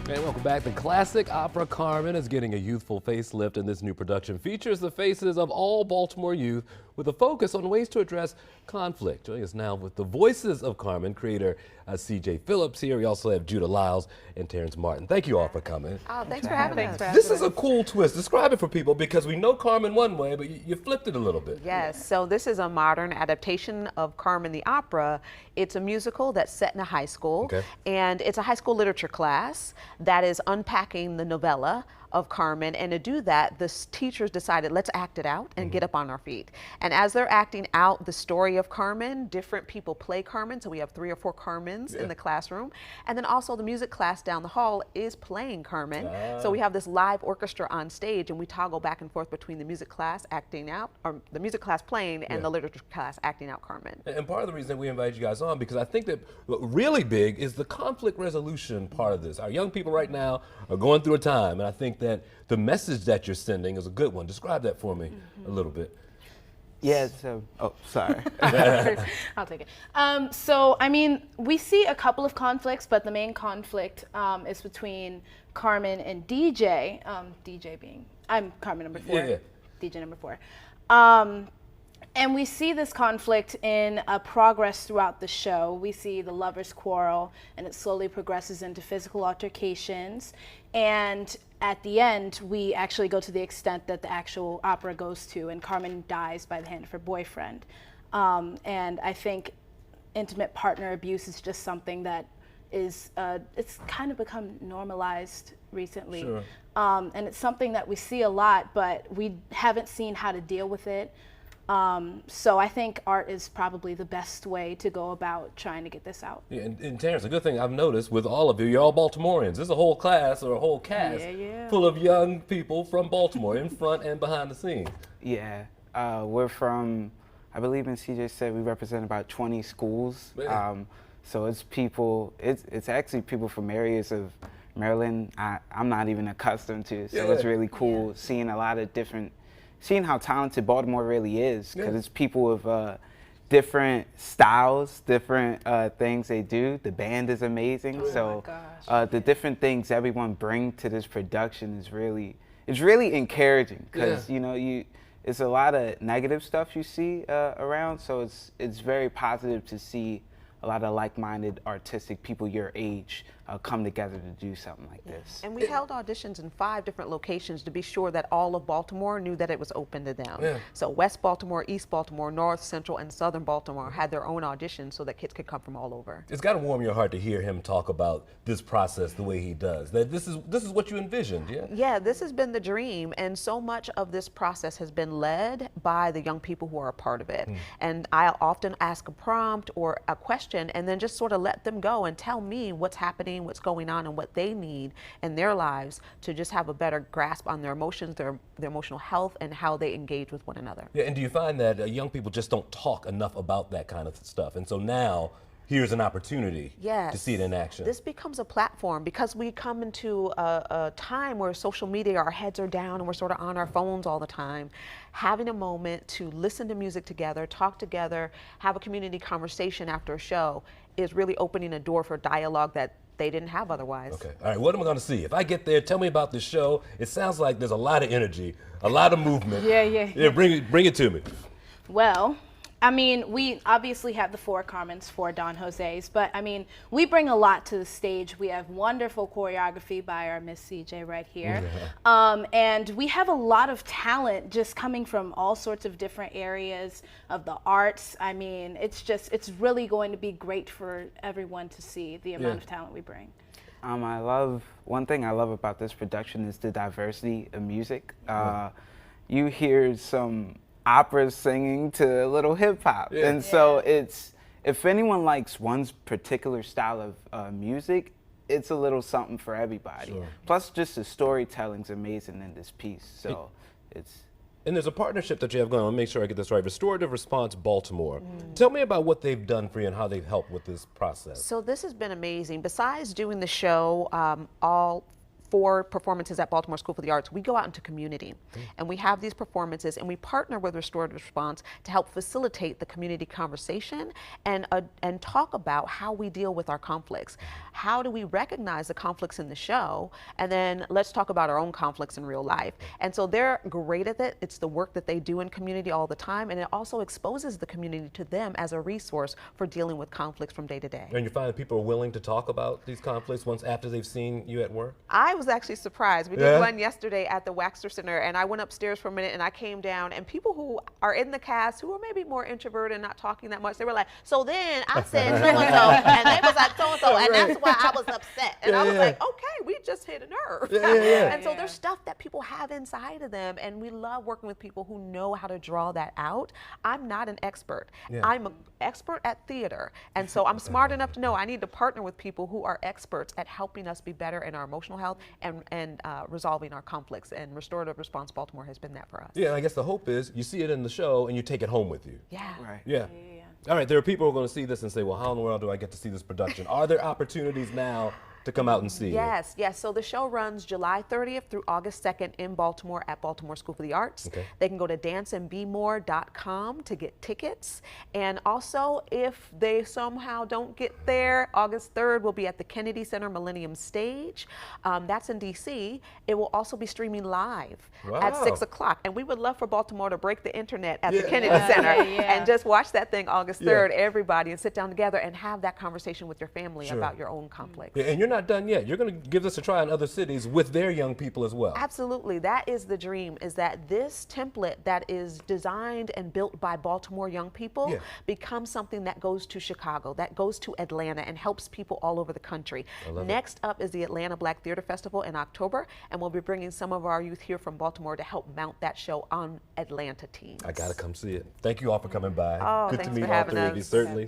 Hey, welcome back. The classic opera Carmen is getting a youthful facelift, and this new production features the faces of all Baltimore youth with a focus on ways to address conflict. Joining us now with the Voices of Carmen, creator CJay Philip here. We also have Lyles and Terrance Martin. Thank you all for coming. Oh, thanks for having us. This is a cool twist. Describe it for people, because we know Carmen one way, but you flipped it a little bit. Yes, so this is a modern adaptation of Carmen the opera. It's a musical that's set in a high school, and it's a high school literature class that is unpacking the novella of Carmen, and to do that, the teachers decided, let's act it out and get up on our feet. And as they're acting out the story of Carmen, different people play Carmen, so we have 3 or 4 Carmens in the classroom, and then also the music class down the hall is playing Carmen. So we have this live orchestra on stage, and we toggle back and forth between the music class acting out, or the music class playing, and the literature class acting out Carmen. And part of the reason that we invited you guys on, because I think that what really big is the conflict resolution part of this. Our young people right now are going through a time, and I think that the message that you're sending is a good one. Describe that for me a little bit. Yeah, so, oh, sorry. I'll take it. So, I mean, we see a couple of conflicts, but the main conflict is between Carmen and DJ. DJ being, I'm Carmen number 4, DJ number 4. And we see this conflict in progress throughout the show. We see the lovers quarrel, and it slowly progresses into physical altercations. And at the end, we actually go to the extent that the actual opera goes to, and Carmen dies by the hand of her boyfriend. And I think intimate partner abuse is just something that is, it's kind of become normalized recently. Sure. And it's something that we see a lot, but we haven't seen how to deal with it. So I think art is probably the best way to go about trying to get this out. Yeah, and Terrance, a good thing I've noticed with all of you, you're all Baltimoreans. There's a whole class or a whole cast full of young people from Baltimore, in front and behind the scenes. Yeah, we're from, I believe in CJay said we represent about 20 schools. So it's people, it's actually people from areas of Maryland I'm not even accustomed to. So it's really cool seeing a lot of different, seeing how talented Baltimore really is, because it's people with different styles, different things they do. The band is amazing. The different things everyone brings to this production is really, it's really encouraging, because you know, it's a lot of negative stuff you see around, so it's very positive to see a lot of like-minded artistic people your age come together to do something like this. And we held auditions in 5 different locations to be sure that all of Baltimore knew that it was open to them. So West Baltimore, East Baltimore, North, Central, and Southern Baltimore had their own auditions so that kids could come from all over. It's got to warm your heart to hear him talk about this process the way he does. That this is what you envisioned, Yeah, this has been the dream, and so much of this process has been led by the young people who are a part of it. And I'll often ask a prompt or a question, and then just sort of let them go and tell me what's happening, what's going on, and what they need in their lives to just have a better grasp on their emotions, their emotional health, and how they engage with one another. Yeah, and do you find that young people just don't talk enough about that kind of stuff? And so now, here's an opportunity to see it in action. This becomes a platform, because we come into a time where social media, our heads are down and we're sort of on our phones all the time. Having a moment to listen to music together, talk together, have a community conversation after a show is really opening a door for dialogue that they didn't have otherwise. Okay, all right, what am I gonna see? If I get there, tell me about the show. It sounds like there's a lot of energy, a lot of movement. Yeah, bring it to me. Well, I mean, we obviously have the 4 Carmens, 4 Don Jose's, but I mean, we bring a lot to the stage. We have wonderful choreography by our Miss CJay right here. And we have a lot of talent just coming from all sorts of different areas of the arts. I mean, it's really going to be great for everyone to see the amount of talent we bring. One thing I love about this production is the diversity of music. You hear some operas singing to a little hip hop, and so if anyone likes one particular style of music, it's a little something for everybody. Plus, just the storytelling's amazing in this piece. So and there's a partnership that you have going on. Make sure I get this right. Restorative Response Baltimore. Tell me about what they've done for you and how they've helped with this process. So this has been amazing. Besides doing the show, all 4 performances at Baltimore School for the Arts, we go out into community and we have these performances and we partner with Restorative Response to help facilitate the community conversation and talk about how we deal with our conflicts. How do we recognize the conflicts in the show, and then let's talk about our own conflicts in real life. And so they're great at it. It's the work that they do in community all the time, and it also exposes the community to them as a resource for dealing with conflicts from day to day. And you find that people are willing to talk about these conflicts once after they've seen you at work? I was actually surprised. We did one yesterday at the Waxter Center, and I went upstairs for a minute and I came down, and people who are in the cast who are maybe more introverted and not talking that much, they were like, so then I said so-and-so, and they was like so-and-so, and that's why I was upset. And I was like, okay, we just hit a nerve. And so there's stuff that people have inside of them, and we love working with people who know how to draw that out. I'm not an expert. I'm an expert at theater, and so I'm smart enough to know I need to partner with people who are experts at helping us be better in our emotional health and resolving our conflicts, and Restorative Response Baltimore has been that for us. Yeah, and I guess the hope is you see it in the show and you take it home with you. Yeah. Right. Yeah. All right, there are people who are going to see this and say, well, how in the world do I get to see this production? Are there opportunities now to come out and see it? Yes. So the show runs July 30th through August 2nd in Baltimore at Baltimore School for the Arts. They can go to danceandbemore.com to get tickets. And also, if they somehow don't get there, August 3rd will be at the Kennedy Center Millennium Stage. That's in DC. It will also be streaming live at 6 o'clock. And we would love for Baltimore to break the internet at the Kennedy Center and just watch that thing August 3rd, everybody, and sit down together and have that conversation with your family about your own conflicts. And you're not done yet. You're going to give this a try in other cities with their young people as well. Absolutely. That is the dream, is that this template that is designed and built by Baltimore young people becomes something that goes to Chicago, that goes to Atlanta, and helps people all over the country. Next up is the Atlanta Black Theater Festival in October, and we'll be bringing some of our youth here from Baltimore to help mount that show on Atlanta teams. I got to come see it. Thank you all for coming by. Oh, Good thanks to meet for all having three of you, us. certainly.